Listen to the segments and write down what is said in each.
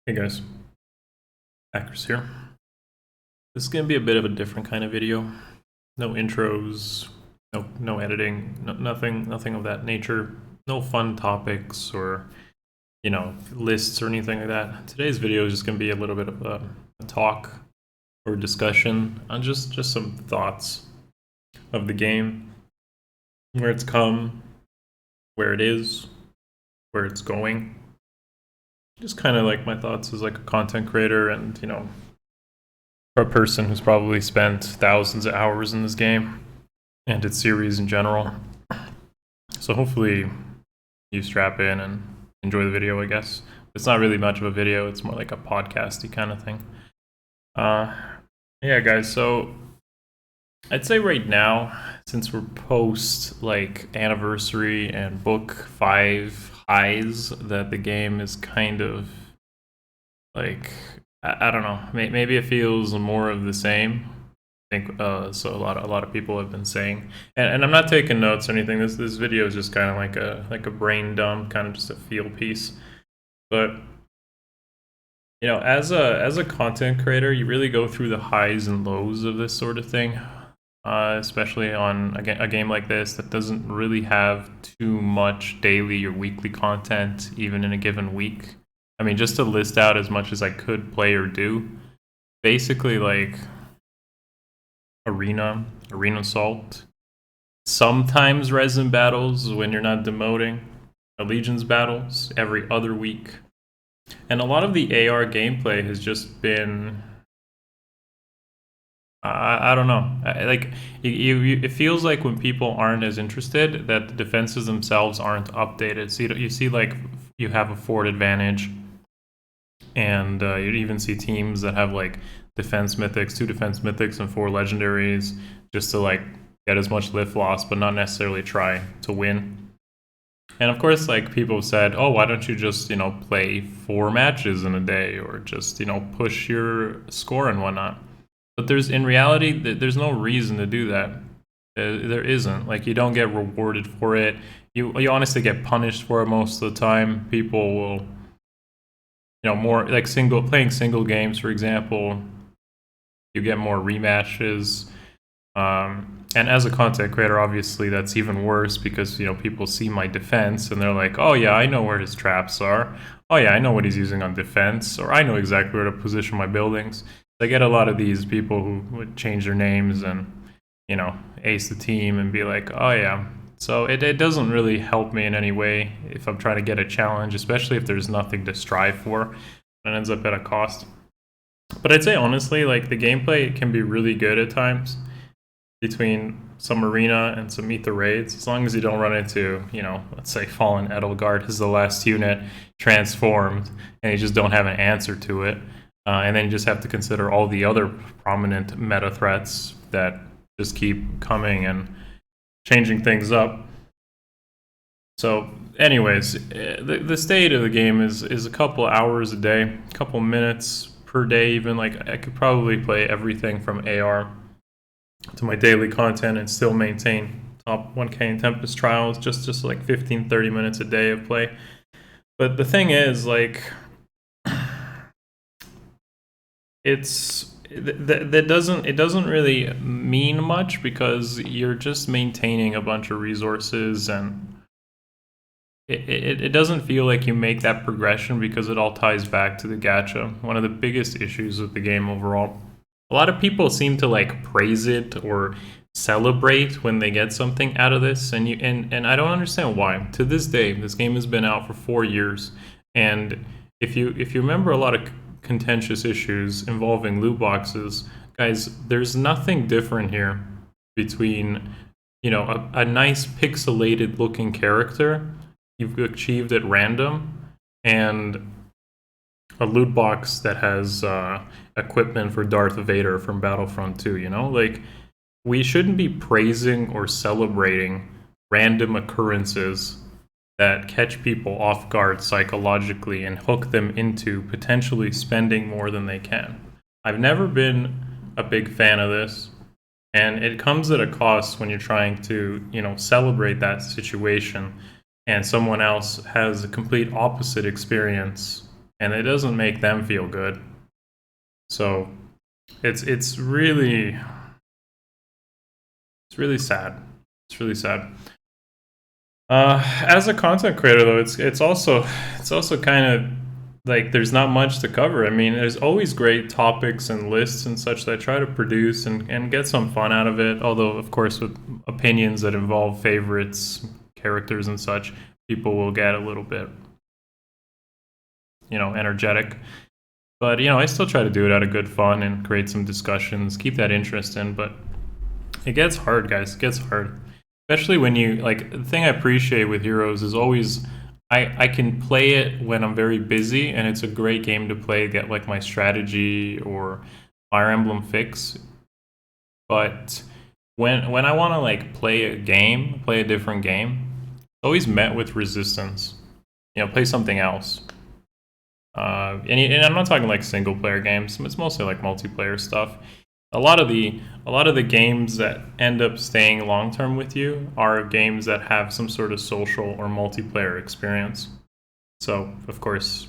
Hey guys, Akariss here. This is gonna be a bit of a different kind of video. No intros, no editing, nothing of that nature. No fun topics or lists or anything like that. Today's video is just gonna be a little bit of a talk or discussion on just some thoughts of the game, where it's come, where it is, where it's going. Just kind of like my thoughts as like a content creator and for a person who's probably spent thousands of hours in this game and its series in general. So hopefully you strap in and enjoy the video, I guess. It's not really much of a video, it's more like a podcasty kind of thing. Yeah guys, so I'd say right now, since we're post like anniversary and book 5 highs, that the game is kind of like, I don't know, maybe it feels more of the same. I think so. A lot of people have been saying, and I'm not taking notes or anything. This video is just kind of like a brain dump, kind of just a feel piece. But as a content creator, you really go through the highs and lows of this sort of thing, especially on a game like this that doesn't really have too much daily or weekly content, even in a given week. I mean, just to list out as much as I could play or do, basically like arena assault, sometimes resin battles when you're not demoting, allegiance battles every other week, and a lot of the AR gameplay has just been I don't know. Like it feels like when people aren't as interested, that the defenses themselves aren't updated. So you see like you have a forward advantage, and you'd even see teams that have like defense mythics, 2 defense mythics, and 4 legendaries, just to like get as much lift loss, but not necessarily try to win. And of course, like people have said, oh, why don't you just play 4 matches in a day, or just push your score and whatnot. But in reality, there's no reason to do that. There isn't. Like, you don't get rewarded for it. You honestly get punished for it most of the time. People will, more like playing single games, for example. You get more rematches. And as a content creator, obviously that's even worse, because people see my defense and they're like, oh yeah, I know where his traps are. Oh yeah, I know what he's using on defense, or I know exactly where to position my buildings. I get a lot of these people who would change their names and, ace the team and be like, oh yeah. So it doesn't really help me in any way if I'm trying to get a challenge, especially if there's nothing to strive for and it ends up at a cost. But I'd say honestly, like, the gameplay can be really good at times between some arena and some ether raids, as long as you don't run into, let's say Fallen Edelgard is the last unit transformed and you just don't have an answer to it. And then you just have to consider all the other prominent meta threats that just keep coming and changing things up. So anyways, the state of the game is a couple hours a day, a couple minutes per day even. Like, I could probably play everything from AR to my daily content and still maintain top 1K in Tempest Trials, just like 15-30 minutes a day of play. But the thing is, like, it doesn't really mean much, because you're just maintaining a bunch of resources, and it doesn't feel like you make that progression, because it all ties back to the gacha. One of the biggest issues with the game overall. A lot of people seem to like praise it or celebrate when they get something out of this, and I don't understand why. To this day, this game has been out for 4 years, and if you remember a lot of contentious issues involving loot boxes, guys, there's nothing different here between a nice pixelated looking character you've achieved at random and a loot box that has equipment for Darth Vader from Battlefront 2. Like, we shouldn't be praising or celebrating random occurrences that catch people off guard psychologically and hook them into potentially spending more than they can. I've never been a big fan of this, and it comes at a cost when you're trying to, celebrate that situation, and someone else has a complete opposite experience and it doesn't make them feel good. So it's really sad. It's really sad. As a content creator, though, it's also kind of like there's not much to cover. I mean, there's always great topics and lists and such that I try to produce and get some fun out of it. Although, of course, with opinions that involve favorites, characters, and such, people will get a little bit, energetic. But I still try to do it out of good fun and create some discussions, keep that interest in. But it gets hard, guys. It gets hard. Especially when you, like, the thing I appreciate with Heroes is always I can play it when I'm very busy, and it's a great game to play, get like my strategy or Fire Emblem fix. But when I want to like play a different game, it's always met with resistance. Play something else. And I'm not talking like single player games. It's mostly like multiplayer stuff. A lot of the games that end up staying long term with you are games that have some sort of social or multiplayer experience. So, of course,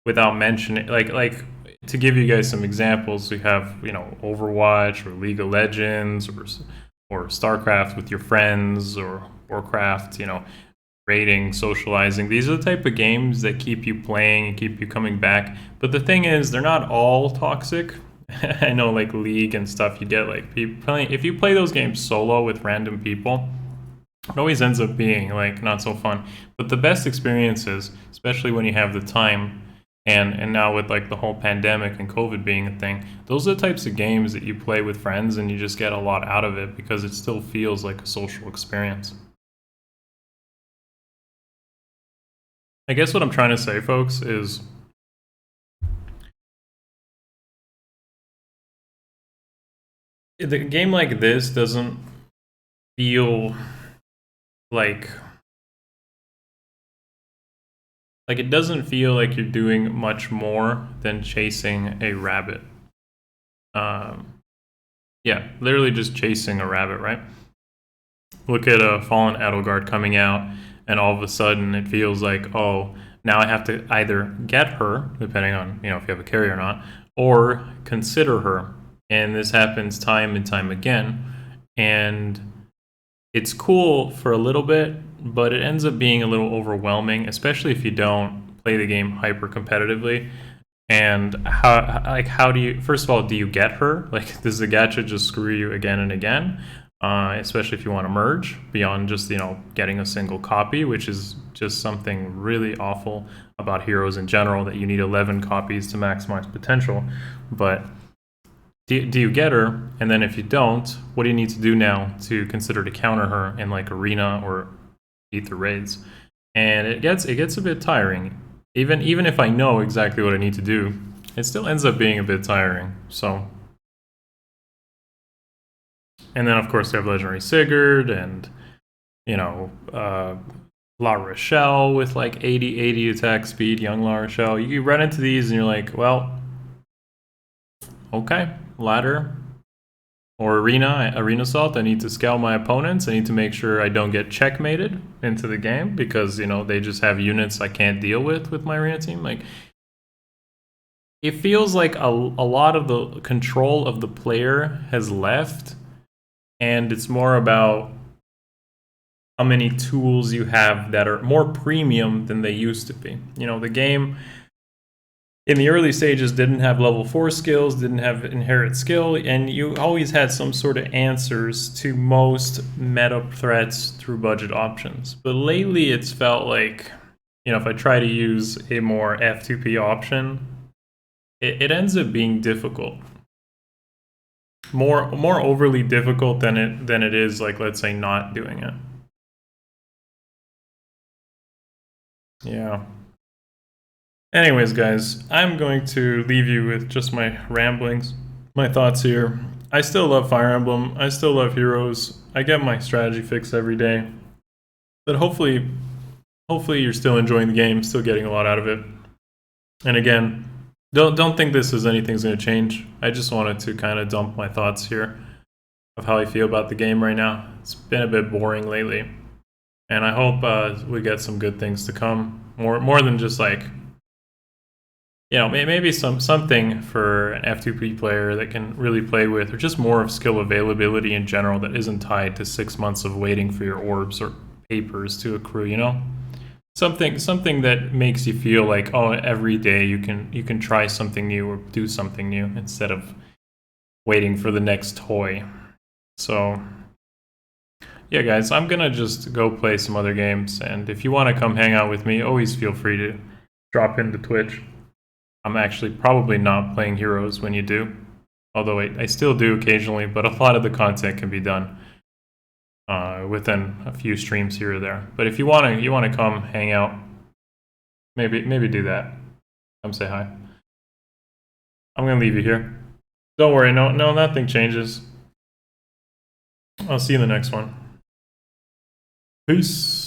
without mentioning, like to give you guys some examples, we have Overwatch or League of Legends or StarCraft with your friends, or Warcraft, raiding, socializing. These are the type of games that keep you playing and keep you coming back. But the thing is, they're not all toxic. I know, like League and stuff, you get like people playing. If you play those games solo with random people, it always ends up being like not so fun. But the best experiences, especially when you have the time, and now with like the whole pandemic and COVID being a thing, those are the types of games that you play with friends and you just get a lot out of it because it still feels like a social experience. I guess what I'm trying to say, folks, is the game like this doesn't feel like it doesn't feel like you're doing much more than chasing a rabbit. Yeah, literally just chasing a rabbit, right? Look at a Fallen Edelgard coming out, and all of a sudden it feels like, oh, now I have to either get her, depending on if you have a carry or not, or consider her. And this happens time and time again. And it's cool for a little bit, but it ends up being a little overwhelming, especially if you don't play the game hyper competitively. And how do you, first of all, do you get her? Like, does the gacha just screw you again and again? Especially if you want to merge beyond just getting a single copy, which is just something really awful about Heroes in general, that you need 11 copies to maximize potential. But do you get her? And then if you don't, what do you need to do now to consider to counter her in like arena or ether raids? And it gets a bit tiring. Even if I know exactly what I need to do, it still ends up being a bit tiring. So, and then of course we have Legendary Sigurd and La Rochelle with like 80 attack speed, young La Rochelle. You run into these and you're like, well, okay, ladder or arena assault. I need to scale my opponents. I need to make sure I don't get checkmated into the game because they just have units I can't deal with my arena team. Like, it feels like a lot of the control of the player has left, and it's more about how many tools you have that are more premium than they used to be. The game in the early stages didn't have level 4 skills, didn't have inherent skill, and you always had some sort of answers to most meta threats through budget options. But lately it's felt like, if I try to use a more F2P option, it ends up being difficult. More overly difficult than it is, like, let's say, not doing it. Yeah. Anyways, guys, I'm going to leave you with just my ramblings, my thoughts here. I still love Fire Emblem. I still love Heroes. I get my strategy fix every day. But hopefully you're still enjoying the game, still getting a lot out of it. And again, don't think this is anything's going to change. I just wanted to kind of dump my thoughts here of how I feel about the game right now. It's been a bit boring lately. And I hope we get some good things to come. More than just like you know, maybe something for an F2P player that can really play with, or just more of skill availability in general that isn't tied to 6 months of waiting for your orbs or papers to accrue. You know, something that makes you feel like, oh, every day you can try something new or do something new instead of waiting for the next toy. So yeah, guys, I'm gonna just go play some other games, and if you want to come hang out with me, always feel free to drop into Twitch. I'm actually probably not playing Heroes when you do, although I still do occasionally, but a lot of the content can be done within a few streams here or there. But if you wanna come hang out, maybe do that. Come say hi. I'm gonna leave you here. Don't worry, no, nothing changes. I'll see you in the next one. Peace.